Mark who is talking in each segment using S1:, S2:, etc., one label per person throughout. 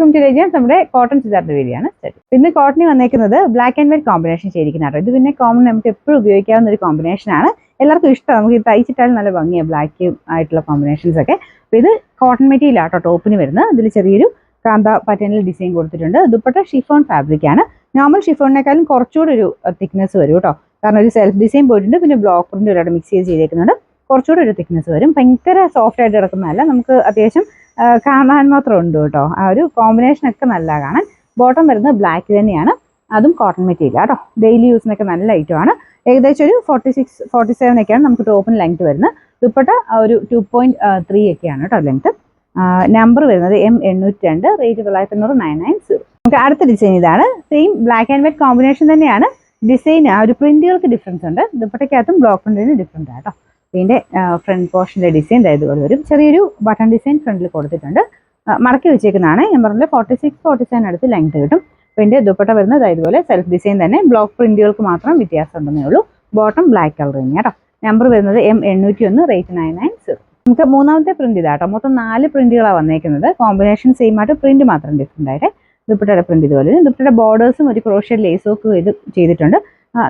S1: നമ്മുടെ കോട്ടൺ ചുരിദാറിന്റെ വീഡിയോയാണ്. പിന്നെ കോട്ടണിൽ വന്നേക്കുന്നത് ബ്ലാക്ക് ആൻഡ് വൈറ്റ് കോമ്പിനേഷൻ ചെയ്തിരിക്കുന്ന കേട്ടോ. ഇത് പിന്നെ കോമൺ നമുക്ക് എപ്പോഴും ഉപയോഗിക്കാവുന്ന ഒരു കോമ്പിനേഷൻ ആണ്. എല്ലാവർക്കും ഇഷ്ടമാണ്. നമുക്ക് ഇത് തയ്ച്ചിട്ടാലും നല്ല ഭംഗിയാണ് ബ്ലാക്ക് ആയിട്ടുള്ള കോമ്പിനേഷൻസ് ഒക്കെ. അപ്പോൾ ഇത് കോട്ടൺ മെറ്റീരിയൽ ആട്ടോ ടോപ്പിന് വരുന്നത്. ഇതിൽ ചെറിയൊരു കാന്ത പാറ്റേണിൽ ഡിസൈൻ കൊടുത്തിട്ടുണ്ട്. ദുപ്പട്ട ഷിഫോൺ ഫാബ്രിക് ആണ്. നോർമൽ ഷിഫോണിനേക്കാളും കുറച്ചുകൂടി ഒരു തിക്നെസ് വരും കേട്ടോ. കാരണം ഒരു സെൽഫ് ഡിസൈൻ പോയിട്ടുണ്ട്. പിന്നെ ബ്ലോക്ക് പ്രിന്റ് ഒരാൾ മിക്സ് ചെയ്തേക്കുന്നുണ്ട്. കുറച്ചുകൂടി ഒരു തിക്നെസ് വരും. ഭയങ്കര സോഫ്റ്റ് ആയിട്ട് കിടക്കുന്നതല്ല, നമുക്ക് അത്യാവശ്യം കാണാൻ മാത്രം ഉണ്ട് കേട്ടോ. ആ ഒരു കോമ്പിനേഷൻ ഒക്കെ നല്ല കാണാൻ. ബോട്ടം വരുന്നത് ബ്ലാക്ക് തന്നെയാണ്, അതും കോട്ടൺ മെറ്റീരിയൽ കേട്ടോ. ഡെയിലി യൂസിനൊക്കെ നല്ല ഐറ്റമാണ്. ഏകദേശം ഒരു 46-47 ഒക്കെയാണ് നമുക്ക് ടോപ്പിന് ലെങ്ത് വരുന്നത്. ദുപ്പട്ട ഒരു 2.3 ഒക്കെയാണ് കേട്ടോ ലെങ്ത്. നമ്പർ വരുന്നത് M802, റേറ്റ് 990. നമുക്ക് അടുത്ത ഡിസൈൻ ഇതാണ്. Same black and white combination തന്നെയാണ്. ഡിസൈൻ ആ ഒരു പ്രിന്റുകൾക്ക് ഡിഫറൻസ് ഉണ്ട്. ദുപ്പട്ടയ്ക്കകത്തും ബ്ലോക്ക് പ്രിന്റിന് ഡിഫറൻറ്റ് ആട്ടോ. ഇതിൻ്റെ ഫ്രണ്ട് പോർഷൻ്റെ ഡിസൈൻ ഇതുപോലെ വരും. ചെറിയൊരു ബട്ടൺ ഡിസൈൻ ഫ്രണ്ടിൽ കൊടുത്തിട്ടുണ്ട്. മടക്കി വെച്ചേക്കുന്നതാണ്. ഞാൻ പറഞ്ഞ 46-47 അടുത്ത് ലെങ്ത് കിട്ടും. അപ്പോൾ ഇതിൻ്റെ ദുപ്പട്ട വരുന്നത് ഇതുപോലെ സെൽഫ് ഡിസൈൻ തന്നെ. ബ്ലോക്ക് പ്രിന്റുകൾക്ക് മാത്രം വ്യത്യാസം ഉണ്ടെന്നേ ഉള്ളൂ. ബോട്ടം ബ്ലാക്ക് കളർ തന്നെയാണ് കേട്ടോ. നമ്പർ വരുന്നത് M801, റേറ്റ് 990. നമുക്ക് മൂന്നാമത്തെ പ്രിന്റ് ഇതാട്ടോ. മൊത്തം 4 പ്രിന്റുകളാണ് വന്നേക്കുന്നത്. കോമ്പിനേഷൻ സെയിം ആയിട്ട്, പ്രിന്റ് മാത്രം ഡിഫറെൻ്റ് ആയിട്ട്. ദുപ്പട്ടയുടെ പ്രിന്റ് ഇതുപോലെ. ദുപ്പട്ടയുടെ ബോർഡേഴ്സും ഒരു ക്രോഷ്യറ്റ് ലേസ് വർക്ക് ഇത് ചെയ്തിട്ടുണ്ട്.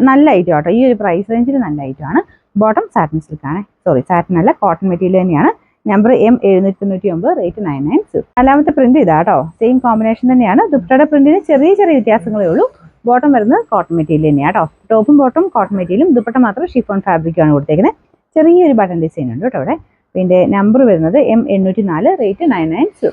S1: നല്ല ഐറ്റം ആട്ടോ. ഈ ഒരു പ്രൈസ് റേഞ്ചിൽ നല്ല ഐറ്റമാണ്. ബോട്ടം സാറ്റിൻ സിൽക്കാണ്. സാറ്റിൻ അല്ല, കോട്ടൺ മെറ്റീരിയൽ തന്നെയാണ്. Number M799, rate 990. നാലാമത്തെ പ്രിന്റ് ഇതാട്ടോ. സെയിം കോമ്പിനേഷൻ തന്നെയാണ്. ദുപ്പട്ടയുടെ പ്രിന്റിന് ചെറിയ ചെറിയ വ്യത്യാസങ്ങളേ ഉള്ളൂ. ബോട്ടം വരുന്നത് കോട്ടൺ മെറ്റീരിയൽ തന്നെയാണ് കേട്ടോ. ടോപ്പും ബോട്ടും കോട്ടൺ മെറ്റീരിയലും, ദുപ്പട്ട മാത്രം ഷിഫോൺ ഫാബ്രിക്കാണ് കൊടുത്തേക്കുന്നത്. ചെറിയൊരു ബട്ടൺ ഡിസൈൻ ഉണ്ട് കേട്ടോ അവിടെ. പിന്നെ നമ്പർ വരുന്നത് M804, റേറ്റ് 990.